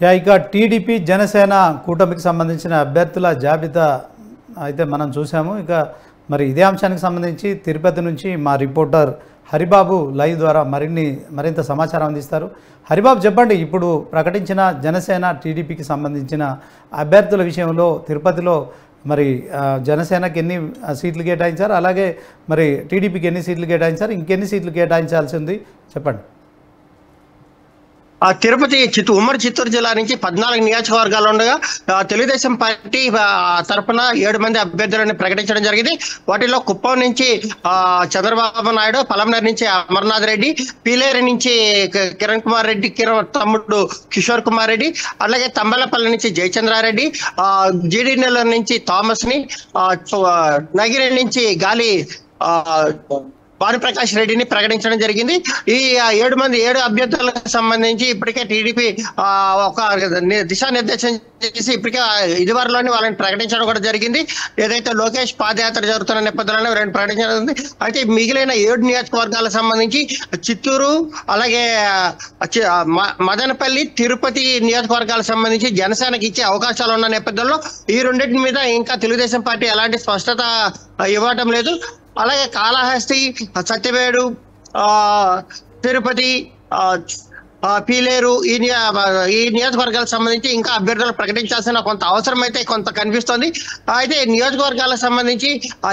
ఇక టీడీపీ జనసేన కూటమికి సంబంధించిన అభ్యర్థుల జాబితా అయితే మనం చూసాము. ఇక మరి ఇదే అంశానికి సంబంధించి తిరుపతి నుంచి మా రిపోర్టర్ హరిబాబు లైవ్ ద్వారా మరింత సమాచారం అందిస్తారు. హరిబాబు చెప్పండి, ఇప్పుడు ప్రకటించిన జనసేన టీడీపీకి సంబంధించిన అభ్యర్థుల విషయంలో తిరుపతిలో మరి జనసేనకి ఎన్ని సీట్లు కేటాయించారు, అలాగే మరి టీడీపీకి ఎన్ని సీట్లు కేటాయించారు, ఇంకెన్ని సీట్లు కేటాయించాల్సి ఉంది చెప్పండి. తిరుపతి ఉమ్మడి చిత్తూరు జిల్లా నుంచి 14 నియోజకవర్గాలు ఉండగా తెలుగుదేశం పార్టీ తరఫున 7 మంది అభ్యర్థులను ప్రకటించడం జరిగింది. వాటిలో కుప్పం నుంచి చంద్రబాబు నాయుడు, పలమనేరు నుంచి అమర్నాథ్ రెడ్డి, పీలేరు నుంచి కిరణ్ కుమార్ రెడ్డి, తమ్ముడు కిషోర్ కుమార్ రెడ్డి, అలాగే తంబలపల్లి నుంచి జయచంద్రారెడ్డి, జీడీ నెల్లూరు నుంచి థామస్ ని, నగిరి నుంచి గాలి భానుప్రకాష్ రెడ్డిని ప్రకటించడం జరిగింది. ఈ 7 అభ్యర్థులకు సంబంధించి ఇప్పటికే టీడీపీ ఒక దిశానిర్దేశం చేసి ఇప్పటికే ఇదివరలోనే వాళ్ళని ప్రకటించడం కూడా జరిగింది. ఏదైతే లోకేష్ పాదయాత్ర జరుగుతున్న నేపథ్యంలో వీళ్ళని ప్రకటించడం జరిగింది. అయితే మిగిలిన 7 నియోజకవర్గాలకు సంబంధించి చిత్తూరు, అలాగే మదనపల్లి, తిరుపతి నియోజకవర్గాలకు సంబంధించి జనసేనకి ఇచ్చే అవకాశాలు ఉన్న నేపథ్యంలో ఈ రెండింటి మీద ఇంకా తెలుగుదేశం పార్టీ ఎలాంటి స్పష్టత ఇవ్వటం లేదు. అలాగే కాళహస్తి, సత్యవేడు, తిరుపతి, పీలేరు ఈ నియోజకవర్గాలకు సంబంధించి ఇంకా అభ్యర్థులు ప్రకటించాల్సిన కొంత అవసరం అయితే కొంత కనిపిస్తోంది. అయితే నియోజకవర్గాలకు సంబంధించి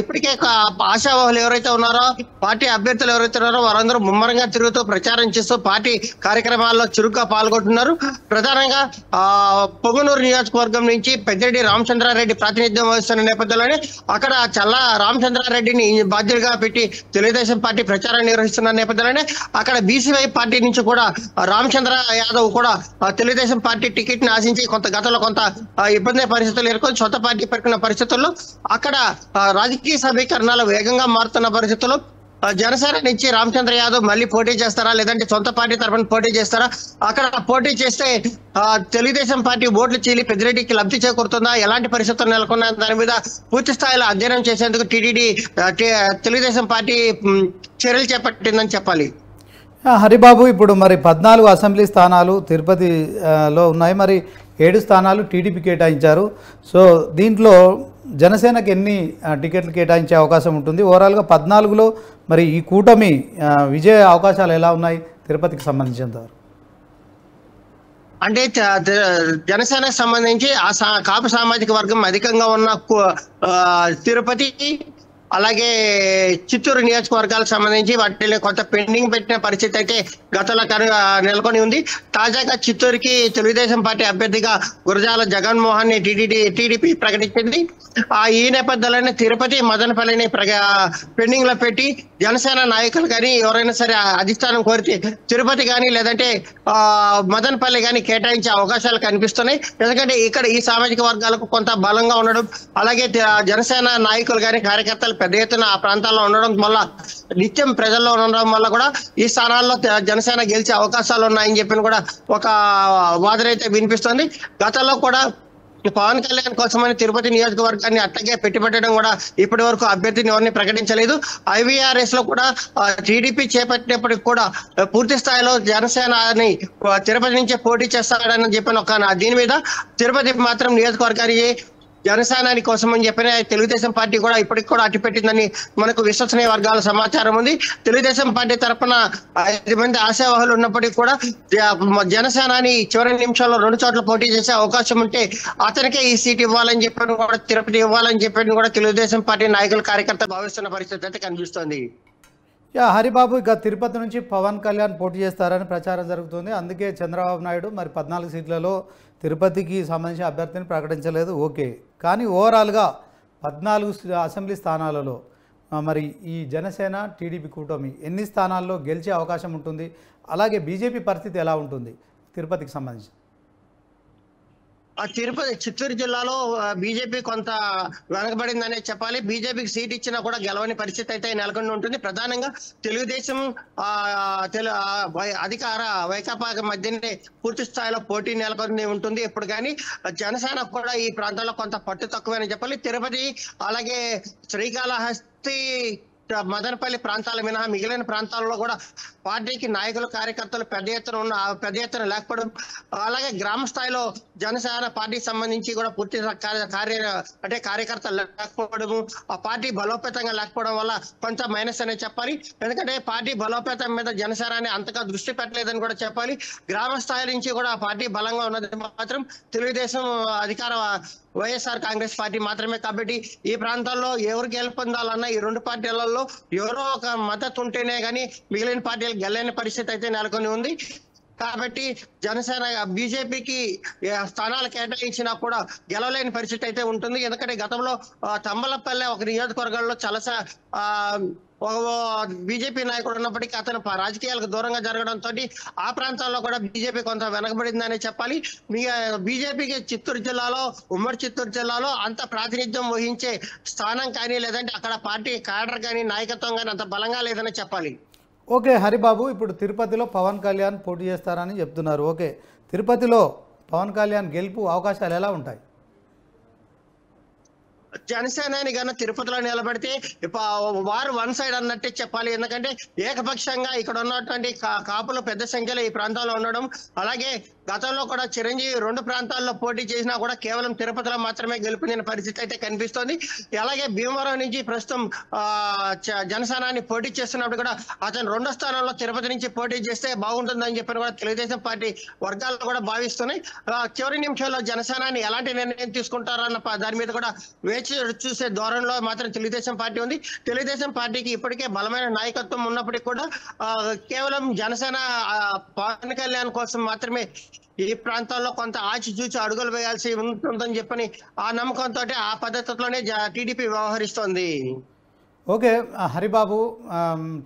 ఇప్పటికే ఆశావాహులు ఎవరైతే ఉన్నారో, పార్టీ అభ్యర్థులు ఎవరైతే ఉన్నారో వారందరూ ముమ్మరంగా తిరుగుతూ ప్రచారం చేస్తూ పార్టీ కార్యక్రమాల్లో చురుగ్గా పాల్గొంటున్నారు. ప్రధానంగా పొంగనూరు నియోజకవర్గం నుంచి పెద్దిరెడ్డి రామచంద్రారెడ్డి ప్రాతినిధ్యం వహిస్తున్న నేపథ్యంలోనే అక్కడ చల్లా రామచంద్రారెడ్డిని బాధ్యుడిగా పెట్టి తెలుగుదేశం పార్టీ ప్రచారం నిర్వహిస్తున్న నేపథ్యంలోనే అక్కడ బీసీవై పార్టీ నుంచి కూడా రామచంద్ర యాదవ్ కూడా తెలుగుదేశం పార్టీ టికెట్ ని ఆశించి గతంలో కొంత ఇబ్బంది పరిస్థితులు ఎదుర్కొని సొంత పార్టీ పెట్టుకున్న పరిస్థితుల్లో అక్కడ రాజకీయ సమీకరణాలు వేగంగా మారుతున్న పరిస్థితుల్లో జనసేన నుంచి రామచంద్ర యాదవ్ మళ్ళీ పోటీ చేస్తారా, లేదంటే సొంత పార్టీ తరఫున పోటీ చేస్తారా, అక్కడ పోటీ చేస్తే తెలుగుదేశం పార్టీ ఓట్లు చీలి పెద్దిరెడ్డికి లబ్ధి చేకూరుతుందా, ఎలాంటి పరిస్థితులు నెలకొన్నా దాని మీద పూర్తి స్థాయిలో అధ్యయనం చేసేందుకు తెలుగుదేశం పార్టీ చర్యలు చేపట్టిందని చెప్పాలి. హరిబాబు, ఇప్పుడు మరి 14 అసెంబ్లీ స్థానాలు తిరుపతిలో ఉన్నాయి, మరి 7 స్థానాలు టీడీపీ కేటాయించారు. సో దీంట్లో జనసేనకి ఎన్ని టికెట్లు కేటాయించే అవకాశం ఉంటుంది? ఓవరాల్గా 14లో మరి ఈ కూటమి విజయ అవకాశాలు ఎలా ఉన్నాయి తిరుపతికి సంబంధించినంతవరకు? అంటే జనసేనకు సంబంధించి కాపు సామాజిక వర్గం అధికంగా ఉన్న తిరుపతి, అలాగే చిత్తూరు నియోజకవర్గాలకు సంబంధించి వాటిని కొంత పెండింగ్ పెట్టిన పరిస్థితి అయితే గతంలో నెలకొని ఉంది. తాజాగా చిత్తూరుకి తెలుగుదేశం పార్టీ అభ్యర్థిగా గురజాల జగన్మోహన్ ని టీడీపీ ప్రకటించింది. ఈ నేపథ్యంలోనే తిరుపతి, మదనపల్లిని పెండింగ్ లో పెట్టి జనసేన నాయకులు కానీ ఎవరైనా సరే అధిష్టానం కోరితే తిరుపతి కానీ లేదంటే మదనపల్లి కానీ కేటాయించే అవకాశాలు కనిపిస్తున్నాయి. ఎందుకంటే ఇక్కడ ఈ సామాజిక వర్గాలకు కొంత బలంగా ఉండడం, అలాగే జనసేన నాయకులు కానీ కార్యకర్తలు పెద్ద ఎత్తున ఆ ప్రాంతాల్లో ఉండడం వల్ల, నిత్యం ప్రజల్లో ఉండడం వల్ల కూడా ఈ స్థానాల్లో జనసేన గెలిచే అవకాశాలు ఉన్నాయని చెప్పి కూడా ఒక వాదన అయితే వినిపిస్తుంది. గతంలో కూడా పవన్ కళ్యాణ్ కోసమని తిరుపతి నియోజకవర్గాన్ని అట్టగే పెట్టడం కూడా ఇప్పటి వరకు అభ్యర్థిని ఎవరిని ప్రకటించలేదు. IVRS లో కూడా టీడీపీ చేపట్టినప్పటికి కూడా పూర్తి స్థాయిలో జనసేనని తిరుపతి నుంచే పోటీ చేస్తాడని చెప్పిన ఒక దీని మీద తిరుపతి మాత్రం నియోజకవర్గానికి జనసేనాని కోసం అని చెప్పిన తెలుగుదేశం పార్టీ కూడా ఇప్పటికి కూడా అట్టిపెట్టిందని మనకు విశ్వసనీయ వర్గాల సమాచారం ఉంది. తెలుగుదేశం పార్టీ తరఫున 5 మంది ఆశావాహులు ఉన్నప్పటికీ కూడా జనసేనాని చివరి నిమిషాల్లో 2 చోట్ల పోటీ చేసే అవకాశం ఉంటే అతనికే ఈ సీట్ ఇవ్వాలని చెప్పి కూడా, తిరుపతి ఇవ్వాలని చెప్పి కూడా తెలుగుదేశం పార్టీ నాయకులు కార్యకర్తలు భావిస్తున్న పరిస్థితి అయితే కనిపిస్తోంది. హరిబాబు, ఇక తిరుపతి నుంచి పవన్ కళ్యాణ్ పోటీ చేస్తారని ప్రచారం జరుగుతుంది. అందుకే చంద్రబాబు నాయుడు మరి 14 సీట్లలో తిరుపతికి సంబంధించిన అభ్యర్థిని ప్రకటించలేదు. ఓకే, కానీ ఓవరాల్గా 14 అసెంబ్లీ స్థానాలలో మరి ఈ జనసేన టీడీపీ కూటమి ఎన్ని స్థానాల్లో గెలిచే అవకాశం ఉంటుంది? అలాగే బీజేపీ పరిస్థితి ఎలా ఉంటుంది తిరుపతికి సంబంధించి? చిత్తూరు జిల్లాలో బీజేపీ కొంత వెనకబడిందనే చెప్పాలి. బీజేపీకి సీట్ ఇచ్చినా కూడా గెలవని పరిస్థితి అయితే నెలకొని ఉంటుంది. ప్రధానంగా తెలుగుదేశం అధికార వైకాపా మధ్యనే పూర్తి స్థాయిలో పోటీ నెలకొని ఉంటుంది ఎప్పుడు. కానీ జనసేన కూడా ఈ ప్రాంతాల్లో కొంత పట్టు తక్కువని చెప్పాలి. తిరుపతి, అలాగే శ్రీకాళహస్తి, మదనపల్లి ప్రాంతాల మినహా మిగిలిన ప్రాంతాల్లో కూడా పార్టీకి నాయకులు కార్యకర్తలు పెద్ద ఎత్తున లేకపోవడం, అలాగే గ్రామ స్థాయిలో జనసేన పార్టీకి సంబంధించి కూడా పూర్తి కార్యకర్తలు లేకపోవడము, ఆ పార్టీ బలోపేతంగా లేకపోవడం వల్ల కొంత మైనస్ అనే చెప్పాలి. ఎందుకంటే పార్టీ బలోపేతం మీద జనసేన అంతగా దృష్టి పెట్టలేదని కూడా చెప్పాలి. గ్రామ స్థాయి నుంచి కూడా ఆ పార్టీ బలంగా ఉన్నది మాత్రం తెలుగుదేశం అధికార వైఎస్ఆర్ కాంగ్రెస్ పార్టీ మాత్రమే. కాబట్టి ఈ ప్రాంతాల్లో ఎవరు గెలుపొందాలన్నా ఈ రెండు పార్టీలలో ఎవరో ఒక మద్దతు ఉంటేనే కానీ మిగిలిన పార్టీలు గెలలేని పరిస్థితి అయితే నెలకొని ఉంది. కాబట్టి జనసేన బీజేపీకి స్థానాలు కేటాయించినా కూడా గెలవలేని పరిస్థితి అయితే ఉంటుంది. ఎందుకంటే గతంలో తంబలపల్లె ఒక నియోజకవర్గంలో చాలా బీజేపీ నాయకుడు ఉన్నప్పటికీ అతను రాజకీయాలకు దూరంగా జరగడంతో ఆ ప్రాంతాల్లో కూడా బీజేపీ కొంత వెనకబడిందని చెప్పాలి. బీజేపీకి చిత్తూరు జిల్లాలో, ఉమ్మడి చిత్తూరు జిల్లాలో అంత ప్రాతినిధ్యం వహించే స్థానం కానీ లేదంటే అక్కడ పార్టీ క్యాడర్ కానీ నాయకత్వం కానీ అంత బలంగా లేదని చెప్పాలి. ఓకే హరిబాబు, ఇప్పుడు తిరుపతిలో పవన్ కళ్యాణ్ పోటీ చేస్తారని చెప్తున్నారు. ఓకే, తిరుపతిలో పవన్ కళ్యాణ్ గెలుపు అవకాశాలు ఎలా ఉంటాయి? జనసేనాని గాను తిరుపతిలో నిలబడితే వారు వన్ సైడ్ అన్నట్టే చెప్పాలి. ఎందుకంటే ఏకపక్షంగా ఇక్కడ ఉన్నటువంటి కాపులు పెద్ద సంఖ్యలో ఈ ప్రాంతాల్లో ఉండడం, అలాగే గతంలో కూడా చిరంజీవి రెండు ప్రాంతాల్లో పోటీ చేసినా కూడా కేవలం తిరుపతిలో మాత్రమే గెలుపొందిన పరిస్థితి అయితే కనిపిస్తోంది. అలాగే భీమవరం నుంచి ప్రస్తుతం జనసేనాని పోటీ చేస్తున్నప్పుడు కూడా అతను రెండో స్థానంలో తిరుపతి నుంచి పోటీ చేస్తే బాగుంటుందని చెప్పి కూడా తెలుగుదేశం పార్టీ వర్గాలు కూడా భావిస్తున్నాయి. చివరి నిమిషంలో జనసేనాని ఎలాంటి నిర్ణయం తీసుకుంటారన్న దాని మీద కూడా వేచి చూసే ధోరణిలో మాత్రం తెలుగుదేశం పార్టీ ఉంది. తెలుగుదేశం పార్టీకి ఇప్పటికే బలమైన నాయకత్వం ఉన్నప్పటికీ కూడా కేవలం జనసేన పవన్ కళ్యాణ్ కోసం మాత్రమే ఈ ప్రాంతాల్లో కొంత ఆచిచూచి అడుగులు వేయాల్సి ఉంటుందని చెప్పని ఆ నమ్మకంతో ఆ పద్ధతిలోనే టీడీపీ వ్యవహరిస్తోంది. ఓకే హరిబాబు,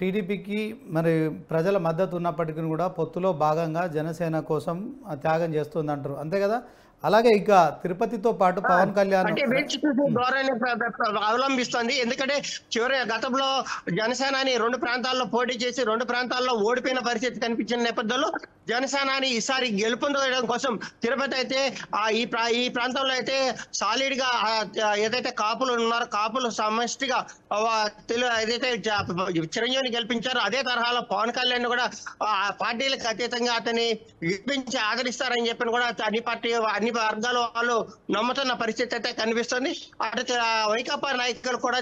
టీడీపీకి మరి ప్రజల మద్దతు ఉన్నప్పటికీ కూడా పొత్తులో భాగంగా జనసేన కోసం త్యాగం చేస్తుంది అంటారు, అంతే కదా? అలాగే ఇక తిరుపతితో పాటు పవన్ కళ్యాణ్ ధోరణి అవలంబిస్తోంది. ఎందుకంటే చివరి గతంలో జనసేనాని రెండు ప్రాంతాల్లో పోటీ చేసి రెండు ప్రాంతాల్లో ఓడిపోయిన పరిస్థితి కనిపించిన నేపథ్యంలో జనసేనాని ఈసారి గెలుపొందడం కోసం తిరుపతి అయితే ఈ ప్రాంతంలో అయితే సాలిడ్ గా ఏదైతే కాపులు ఉన్నారో కాపులు సమష్టిగా ఏదైతే చిరంజీవిని గెలిపించారో అదే తరహాలో పవన్ కళ్యాణ్ కూడా పార్టీలకు అతీతంగా అతన్ని గెలిపించి ఆదరిస్తారని చెప్పి కూడా అన్ని వర్గాల వాళ్ళు నమ్ముతున్న పరిస్థితి అయితే కనిపిస్తుంది. అటు వైకాపా నాయకులు కూడా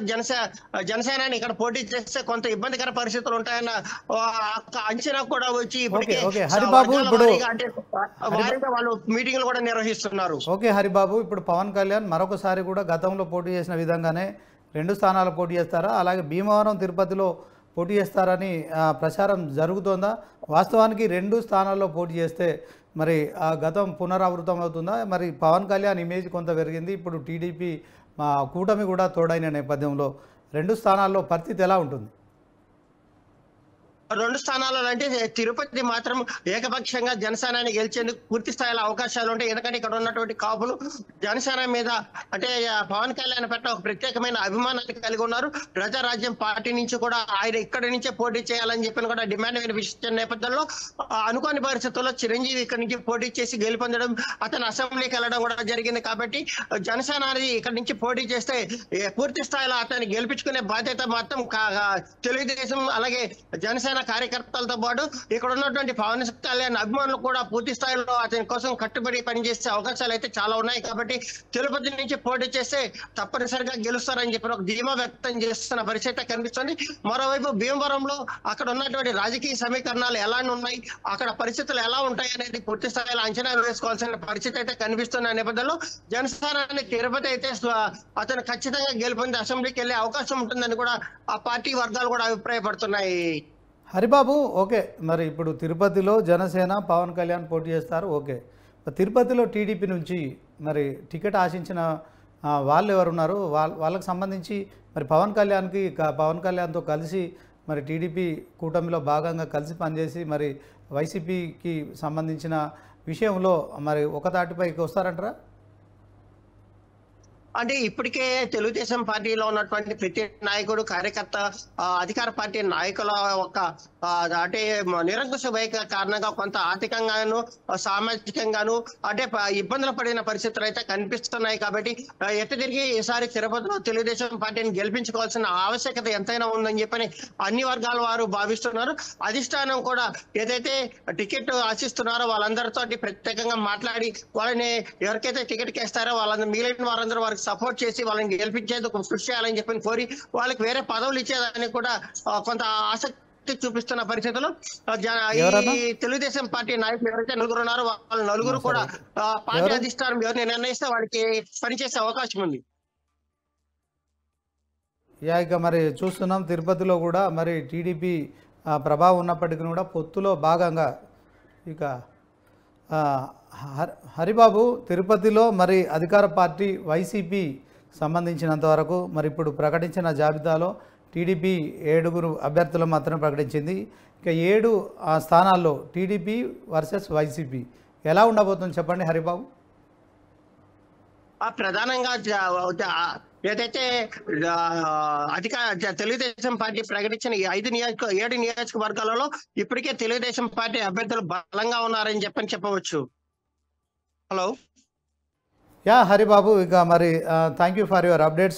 జనసేనాని ఇక్కడ పోటీ చేస్తే కొంత ఇబ్బందికర పరిస్థితులు ఉంటాయన్న అంచనా కూడా వచ్చి వాళ్ళు మీటింగ్లు కూడా నిర్వహిస్తున్నారు. ఓకే హరిబాబు, ఇప్పుడు పవన్ కళ్యాణ్ మరొకసారి కూడా గతంలో పోటీ చేసిన విధంగానే 2 స్థానాలు పోటీ చేస్తారా? అలాగే భీమవరం తిరుపతిలో పోటీ చేస్తారని ప్రచారం జరుగుతోందా? వాస్తవానికి 2 స్థానాల్లో పోటీ చేస్తే మరి ఆ గతం పునరావృతం అవుతుందా? మరి పవన్ కళ్యాణ్ ఇమేజ్ కొంత పెరిగింది, ఇప్పుడు టీడీపీ కూటమి కూడా తోడైన నేపథ్యంలో 2 స్థానాల్లో పరిస్థితి ఎలా ఉంటుంది? 2 స్థానాలలో అంటే తిరుపతి మాత్రం ఏకపక్షంగా జనసేనాని గెలిచేందుకు పూర్తి స్థాయిలో అవకాశాలు ఉంటాయి. ఎందుకంటే ఇక్కడ ఉన్నటువంటి కాపులు జనసేన మీద అంటే పవన్ కళ్యాణ్ పట్ల ఒక ప్రత్యేకమైన అభిమానాన్ని కలిగి ఉన్నారు. ప్రజారాజ్యం పార్టీ నుంచి కూడా ఆయన ఇక్కడి నుంచే పోటీ చేయాలని చెప్పి కూడా డిమాండ్ వినిపించిన నేపథ్యంలో అనుకోని పరిస్థితుల్లో చిరంజీవి ఇక్కడి నుంచి పోటీ చేసి గెలుపొందడం, అతను అసెంబ్లీకి వెళ్ళడం కూడా జరిగింది. కాబట్టి జనసేనాని ఇక్కడి నుంచి పోటీ చేస్తే పూర్తి స్థాయిలో అతన్ని గెలిపించుకునే బాధ్యత మాత్రం తెలుగుదేశం అలాగే జనసేన కార్యకర్తలతో పాటు ఇక్కడ ఉన్నటువంటి పవన్ కళ్యాణ్ అభిమానులు కూడా పూర్తి స్థాయిలో అతని కోసం కట్టుబడి పనిచేసే అవకాశాలు అయితే చాలా ఉన్నాయి. కాబట్టి తిరుపతి నుంచి పోటీ చేస్తే తప్పనిసరిగా గెలుస్తారని చెప్పి ఒక ధీమా వ్యక్తం చేస్తున్న పరిస్థితి కనిపిస్తుంది. మరోవైపు భీమవరంలో అక్కడ ఉన్నటువంటి రాజకీయ సమీకరణాలు ఎలా ఉన్నాయి, అక్కడ పరిస్థితులు ఎలా ఉంటాయి అనేది పూర్తి స్థాయిలో అంచనా వేసుకోవాల్సిన పరిస్థితి అయితే కనిపిస్తున్న నేపథ్యంలో జనసేన తిరుపతి అయితే అతను ఖచ్చితంగా గెలుపొంది అసెంబ్లీకి వెళ్లే అవకాశం ఉంటుందని కూడా ఆ పార్టీ వర్గాలు కూడా అభిప్రాయపడుతున్నాయి. హరిబాబు, ఓకే, మరి ఇప్పుడు తిరుపతిలో జనసేన పవన్ కళ్యాణ్ పోటీ చేస్తారు. ఓకే, తిరుపతిలో టీడీపీ నుంచి మరి టికెట్ ఆశించిన వాళ్ళు ఎవరున్నారు? వాళ్ళకి సంబంధించి మరి పవన్ కళ్యాణ్తో కలిసి మరి టీడీపీ కూటమిలో భాగంగా కలిసి పనిచేసి మరి వైసీపీకి సంబంధించిన విషయంలో మరి ఒక తాటిపైకి వస్తారంటారా? అంటే ఇప్పటికే తెలుగుదేశం పార్టీలో ఉన్నటువంటి ప్రతి నాయకుడు కార్యకర్త అధికార పార్టీ నాయకుల ఒక అంటే నిరంకుశ వైఖరి కారణంగా కొంత ఆర్థికంగాను సామాజికంగాను అంటే ఇబ్బందులు పడిన పరిస్థితులు అయితే కనిపిస్తున్నాయి. కాబట్టి ఎట్టు తిరిగి ఈసారి తిరుపతిలో తెలుగుదేశం పార్టీని గెలిపించుకోవాల్సిన ఆవశ్యకత ఎంతైనా ఉందని చెప్పని అన్ని వర్గాల వారు భావిస్తున్నారు. అధిష్టానం కూడా ఏదైతే టికెట్ ఆశిస్తున్నారో వాళ్ళందరితో ప్రత్యేకంగా మాట్లాడి వాళ్ళని ఎవరికైతే టికెట్ కేస్తారో వాళ్ళందరూ మిగిలిన వారందరూ వారికి సపోర్ట్ చేసి వాళ్ళని గెలిపించేందుకు కృషి చేయాలని చెప్పి కోరి వాళ్ళకి వేరే పదవులు ఇచ్చేదానికి కూడా కొంత ఆసక్తి చూపిస్తున్న పరిస్థితుల్లో ఈ తెలుగుదేశం పార్టీ నాయకులు ఎవరైతే నలుగురు ఉన్నారో వాళ్ళు నలుగురు కూడా పార్టీ అధిష్టానం ఎవరిని నిర్ణయిస్తే వాళ్ళకి పనిచేసే అవకాశం ఉంది. ఇక మరి చూస్తున్నాం తిరుపతిలో కూడా మరి టీడీపీ ప్రభావం ఉన్నప్పటికీ కూడా పొత్తులో భాగంగా ఇక హరిబాబు తిరుపతిలో మరి అధికార పార్టీ వైసీపీ సంబంధించినంత వరకు మరి ఇప్పుడు ప్రకటించిన జాబితాలో టీడీపీ 7 అభ్యర్థులు మాత్రమే ప్రకటించింది. ఇక 7 స్థానాల్లో టీడీపీ వర్సెస్ వైసీపీ ఎలా ఉండబోతుంది చెప్పండి హరిబాబు. ప్రధానంగా ఏదైతే తెలుగుదేశం పార్టీ ప్రకటించిన ఈ 7 నియోజకవర్గాలలో ఇప్పటికే తెలుగుదేశం పార్టీ అభ్యర్థులు బలంగా ఉన్నారని చెప్పవచ్చు. హలో యా హరిబాబు, ఇక మరి thank you for your updates.